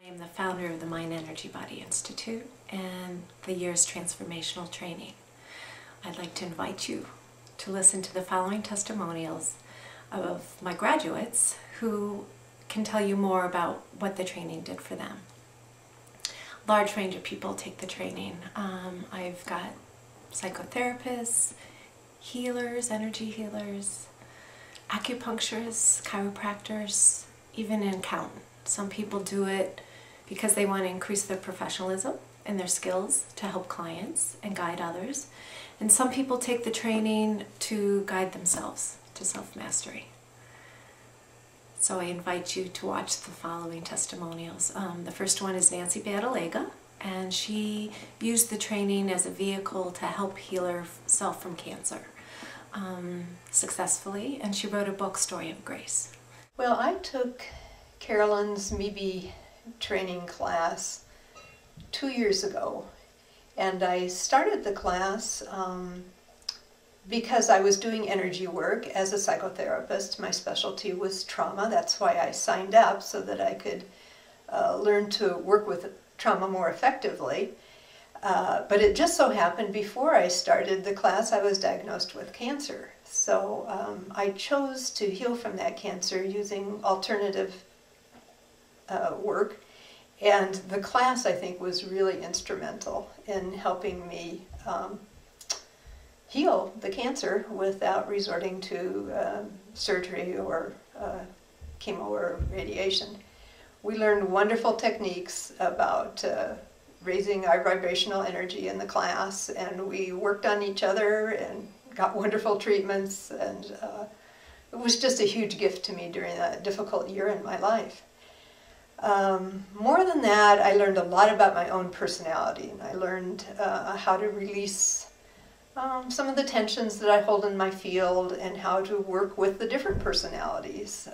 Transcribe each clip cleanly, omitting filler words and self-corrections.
I'm the founder of the Mind Energy Body Institute and the year's transformational training. I'd like to invite you to listen to the following testimonials of my graduates who can tell you more about what the training did for them. Large range of people take the training. I've got psychotherapists, healers, energy healers, acupuncturists, chiropractors, even an accountant. Some people do it because they want to increase their professionalism and their skills to help clients and guide others. And some people take the training to guide themselves to self-mastery. So I invite you to watch the following testimonials. The first one is Nancy Badalega, and she used the training as a vehicle to help heal herself from cancer successfully, and she wrote a book, Story of Grace. Well, I took Carolyn's MeBe training class 2 years ago, and I started the class because I was doing energy work as a psychotherapist. My specialty was trauma. That's why I signed up, so that I could learn to work with trauma more effectively. But it just so happened before I started the class I was diagnosed with cancer. So I chose to heal from that cancer using alternative work, and the class, I think, was really instrumental in helping me heal the cancer without resorting to surgery or chemo or radiation. We learned wonderful techniques about raising our vibrational energy in the class, and we worked on each other and got wonderful treatments, and it was just a huge gift to me during that difficult year in my life. More than that, I learned a lot about my own personality, and I learned how to release some of the tensions that I hold in my field, and how to work with the different personalities,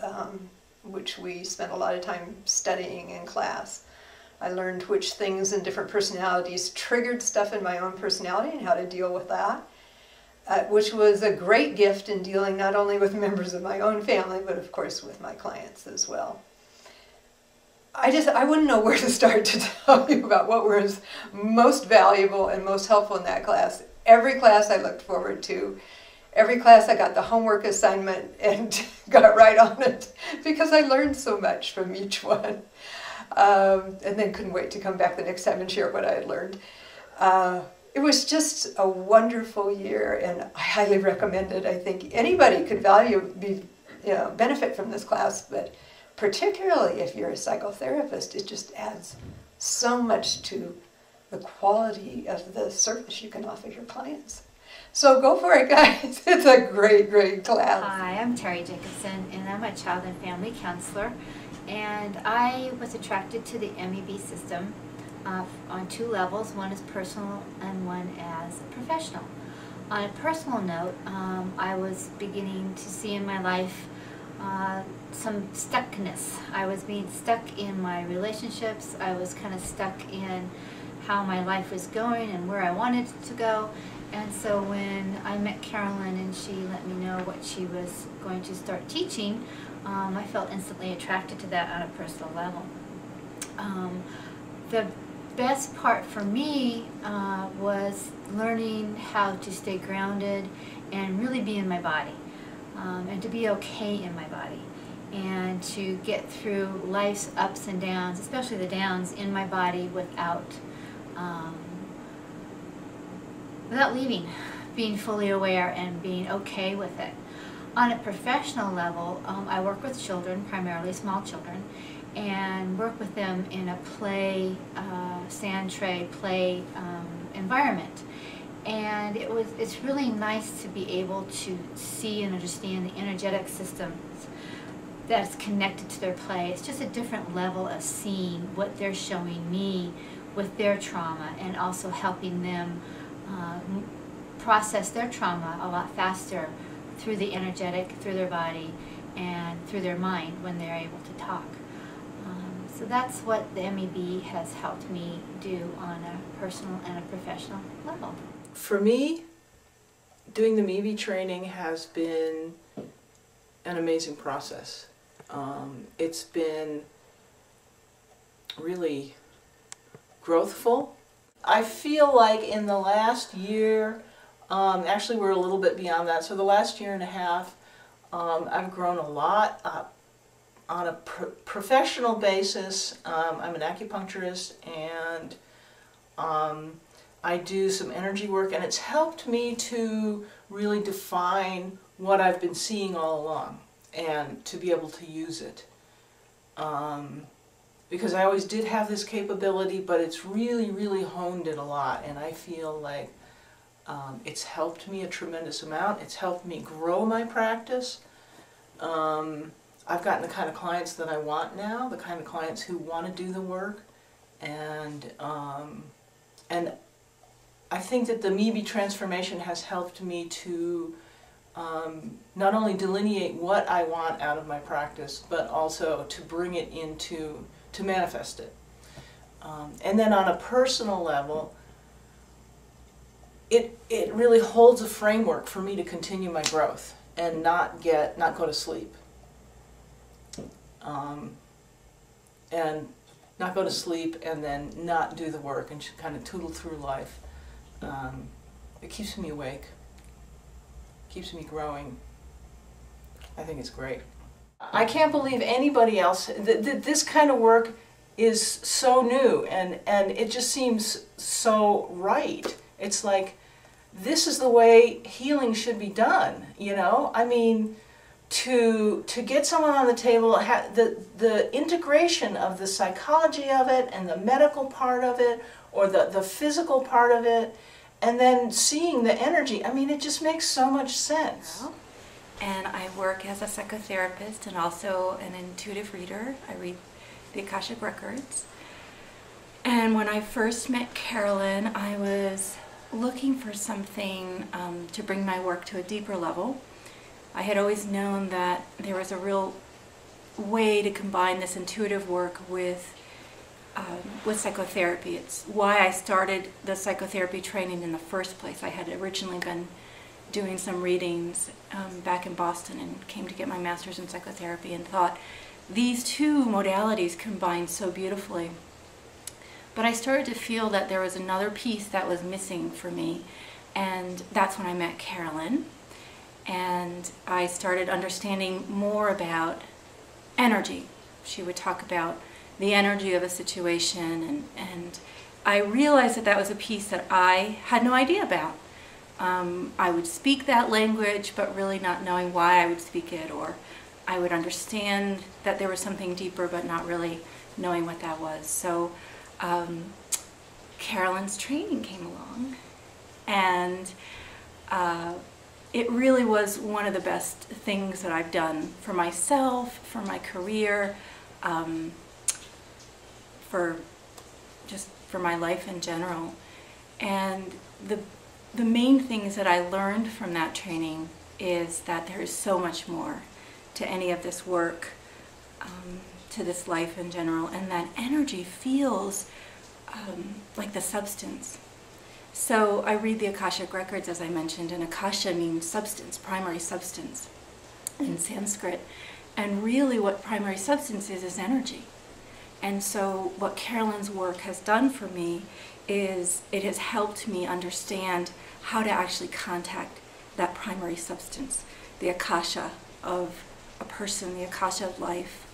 which we spent a lot of time studying in class. I learned which things in different personalities triggered stuff in my own personality and how to deal with that, which was a great gift in dealing not only with members of my own family, but of course with my clients as well. I wouldn't know where to start to tell you about what was most valuable and most helpful in that class. Every class I looked forward to. Every class I got the homework assignment and got right on it, because I learned so much from each one. And then couldn't wait to come back the next time and share what I had learned. It was just a wonderful year, and I highly recommend it. I think anybody could benefit from this class, but particularly if you're a psychotherapist, it just adds so much to the quality of the service you can offer your clients. So go for it, guys. It's a great, great class. Hi, I'm Terry Jacobson, and I'm a child and family counselor. And I was attracted to the MEB system on two levels. One is personal and one as professional. On a personal note, I was beginning to see in my life some stuckness. I was being stuck in my relationships. I was kind of stuck in how my life was going and where I wanted it to go. And so when I met Carolyn and she let me know what she was going to start teaching, I felt instantly attracted to that on a personal level. The best part for me was learning how to stay grounded and really be in my body, and to be okay in my body, and to get through life's ups and downs, especially the downs, in my body without leaving, being fully aware and being okay with it. On a professional level, I work with children, primarily small children, and work with them in a play, sand tray play environment. And it's really nice to be able to see and understand the energetic systems that's connected to their play. It's just a different level of seeing what they're showing me with their trauma, and also helping them process their trauma a lot faster through the energetic, through their body, and through their mind when they're able to talk. So that's what the MEB has helped me do on a personal and a professional level. For me, doing the MEB training has been an amazing process. It's been really growthful. I feel like in the last year, actually we're a little bit beyond that, so the last year and a half, I've grown a lot on a professional basis. I'm an acupuncturist, and I do some energy work, and it's helped me to really define what I've been seeing all along and to be able to use it. Because I always did have this capability, but it's really, really honed it a lot, and I feel like it's helped me a tremendous amount. It's helped me grow my practice. I've gotten the kind of clients that I want now, the kind of clients who want to do the work, and I think that the MeBe transformation has helped me to not only delineate what I want out of my practice, but also to bring it into, to manifest it. And then on a personal level, it really holds a framework for me to continue my growth and not go to sleep. And not go to sleep and then not do the work and kind of tootle through life. It keeps me awake, keeps me growing. I think it's great. I can't believe anybody else, this kind of work is so new, and it just seems so right. It's like, this is the way healing should be done, you know? I mean, to get someone on the table, the integration of the psychology of it and the medical part of it, or the physical part of it, and then seeing the energy, I mean, it just makes so much sense. And I work as a psychotherapist and also an intuitive reader. I read the Akashic Records. And when I first met Carolyn, I was looking for something to bring my work to a deeper level. I had always known that there was a real way to combine this intuitive work with psychotherapy. It's why I started the psychotherapy training in the first place. I had originally been doing some readings back in Boston and came to get my master's in psychotherapy and thought these two modalities combined so beautifully. But I started to feel that there was another piece that was missing for me, and that's when I met Carolyn. And I started understanding more about energy. She would talk about the energy of a situation, and I realized that that was a piece that I had no idea about. I would speak that language, but really not knowing why I would speak it, or I would understand that there was something deeper, but not really knowing what that was. So Carolyn's training came along, and it really was one of the best things that I've done for myself, for my career, for my life in general. And the main things that I learned from that training is that there is so much more to any of this work, to this life in general, and that energy feels like the substance. So I read the Akashic Records, as I mentioned, and Akasha means substance, primary substance in Sanskrit. And really what primary substance is energy. And so what Carolyn's work has done for me is it has helped me understand how to actually contact that primary substance, the Akasha of a person, the Akasha of life.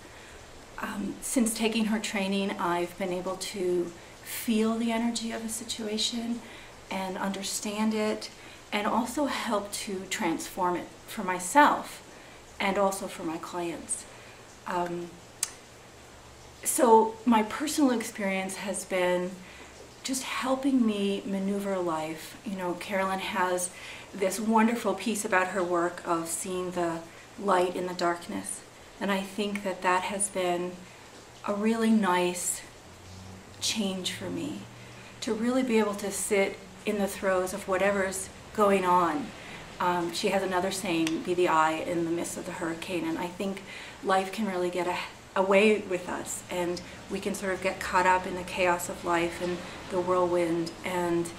Since taking her training, I've been able to feel the energy of a situation and understand it, and also help to transform it for myself and also for my clients. So my personal experience has been just helping me maneuver life. You know, Carolyn has this wonderful piece about her work of seeing the light in the darkness, and I think that that has been a really nice change for me, to really be able to sit in the throes of whatever's going on. She has another saying, be the eye in the midst of the hurricane, and I think life can really get away with us, and we can sort of get caught up in the chaos of life and the whirlwind, and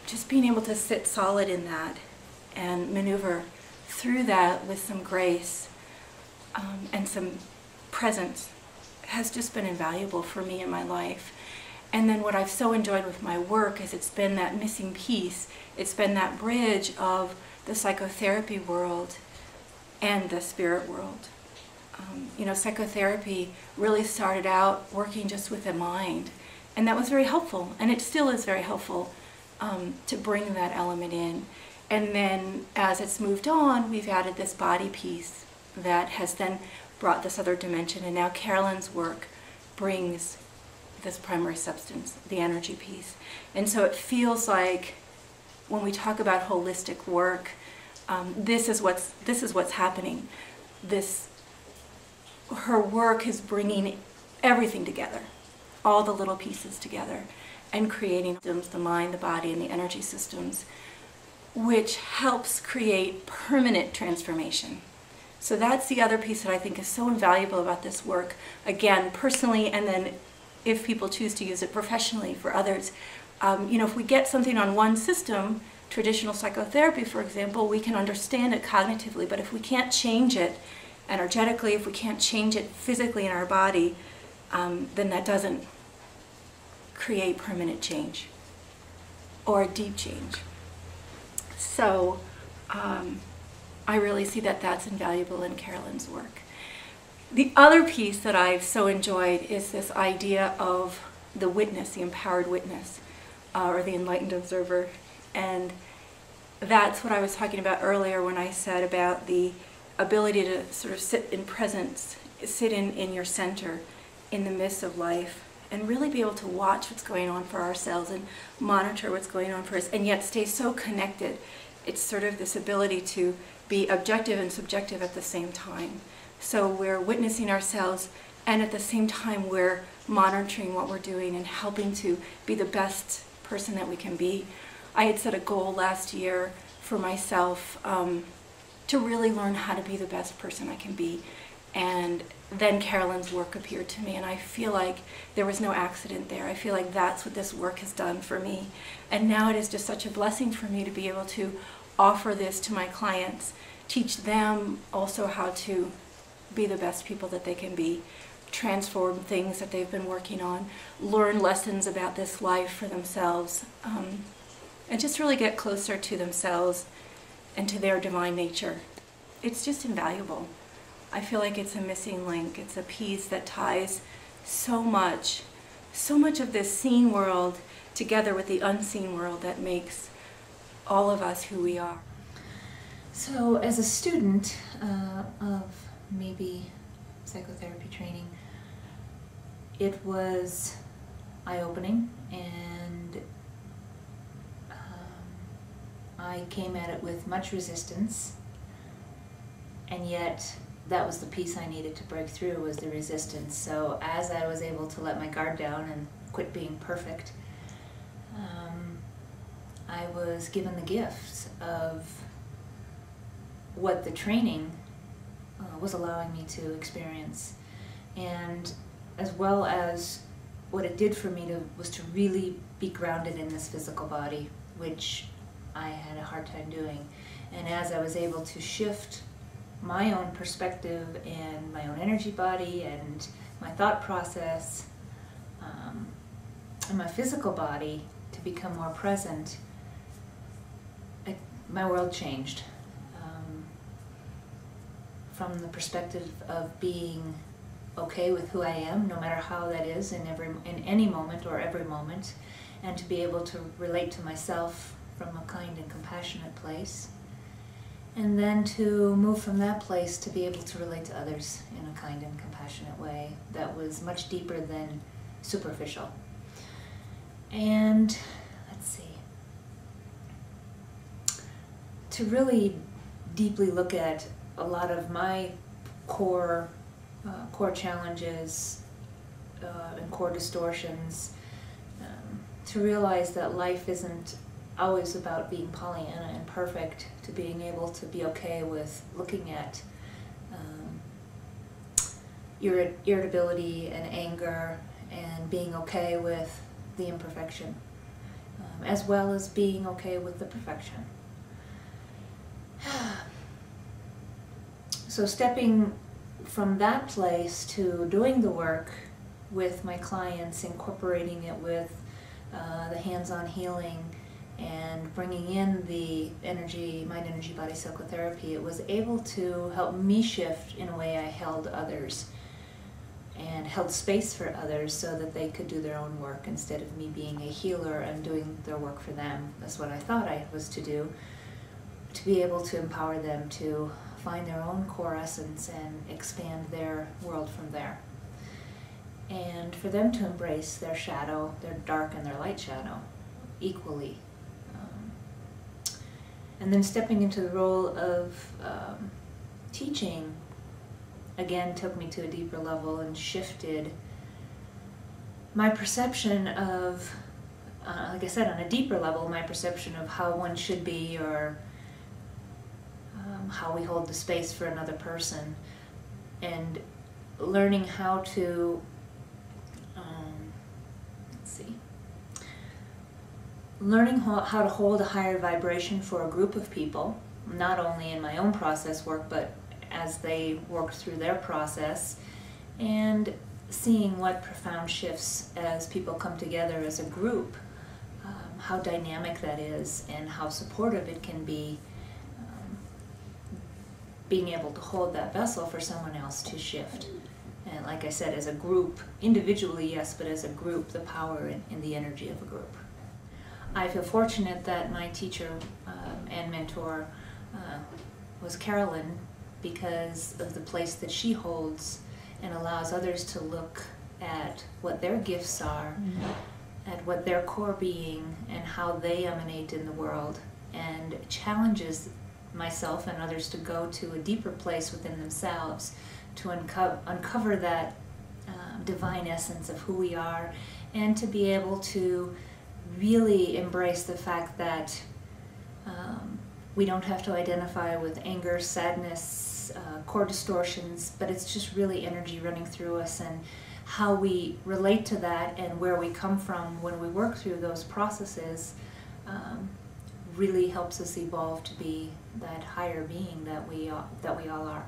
just being able to sit solid in that and maneuver through that with some grace and some presence has just been invaluable for me in my life. And then what I've so enjoyed with my work is it's been that missing piece. It's been that bridge of the psychotherapy world and the spirit world. You know, psychotherapy really started out working just with the mind, and that was very helpful, and it still is very helpful to bring that element in. And then as it's moved on, we've added this body piece that has then brought this other dimension, and now Carolyn's work brings this primary substance, the energy piece. And so it feels like when we talk about holistic work, this is what's happening. Her work is bringing everything together, all the little pieces together, and creating systems, the mind, the body, and the energy systems, which helps create permanent transformation. So that's the other piece that I think is so invaluable about this work, again, personally, and then if people choose to use it professionally for others. You know, if we get something on one system, traditional psychotherapy, for example, we can understand it cognitively, but if we can't change it energetically, if we can't change it physically in our body, then that doesn't create permanent change or deep change. So I really see that that's invaluable in Carolyn's work. The other piece that I've so enjoyed is this idea of the witness, the empowered witness, or the enlightened observer. And that's what I was talking about earlier when I said about the ability to sort of sit in presence, sit in your center, in the midst of life, and really be able to watch what's going on for ourselves and monitor what's going on for us, and yet stay so connected. It's sort of this ability to be objective and subjective at the same time. So we're witnessing ourselves, and at the same time we're monitoring what we're doing and helping to be the best person that we can be. I had set a goal last year for myself to really learn how to be the best person I can be. And then Carolyn's work appeared to me, and I feel like there was no accident there. I feel like that's what this work has done for me. And now it is just such a blessing for me to be able to offer this to my clients, teach them also how to be the best people that they can be, transform things that they've been working on, learn lessons about this life for themselves, and just really get closer to themselves and to their divine nature. It's just invaluable. I feel like it's a missing link. It's a piece that ties so much of this seen world together with the unseen world that makes all of us who we are. So as a student of maybe psychotherapy training, it was eye-opening, and I came at it with much resistance, and yet that was the piece I needed to break through, was the resistance. So as I was able to let my guard down and quit being perfect, I was given the gifts of what the training was allowing me to experience, and as well as what it did for me was to really be grounded in this physical body, which I had a hard time doing. And as I was able to shift my own perspective and my own energy body and my thought process and my physical body to become more present, my world changed. From the perspective of being okay with who I am, no matter how that is in any moment or every moment, and to be able to relate to myself from a kind and compassionate place, and then to move from that place to be able to relate to others in a kind and compassionate way that was much deeper than superficial. And let's see, to really deeply look at a lot of my core challenges and core distortions, to realize that life isn't always about being Pollyanna and perfect, to being able to be okay with looking at your irritability and anger and being okay with the imperfection, as well as being okay with the perfection. So stepping from that place to doing the work with my clients, incorporating it with the hands-on healing and bringing in the mind, energy, body psychotherapy, it was able to help me shift in a way I held others and held space for others so that they could do their own work instead of me being a healer and doing their work for them. That's what I thought I was to do, to be able to empower them to find their own core essence and expand their world from there. And for them to embrace their shadow, their dark and their light shadow, equally. And then stepping into the role of teaching, again, took me to a deeper level and shifted my perception of, like I said, on a deeper level, my perception of how one should be, or how we hold the space for another person, and learning how to, learning how to hold a higher vibration for a group of people, not only in my own process work, but as they work through their process, and seeing what profound shifts as people come together as a group, how dynamic that is and how supportive it can be, being able to hold that vessel for someone else to shift. And like I said, as a group, individually yes, but as a group, the power in the energy of a group. I feel fortunate that my teacher and mentor was Carolyn, because of the place that she holds and allows others to look at what their gifts are, at what their core being and how they emanate in the world, and challenges myself and others to go to a deeper place within themselves to uncover that divine essence of who we are, and to be able to really embrace the fact that we don't have to identify with anger, sadness, core distortions, but it's just really energy running through us, and how we relate to that and where we come from when we work through those processes really helps us evolve to be that higher being that we all are.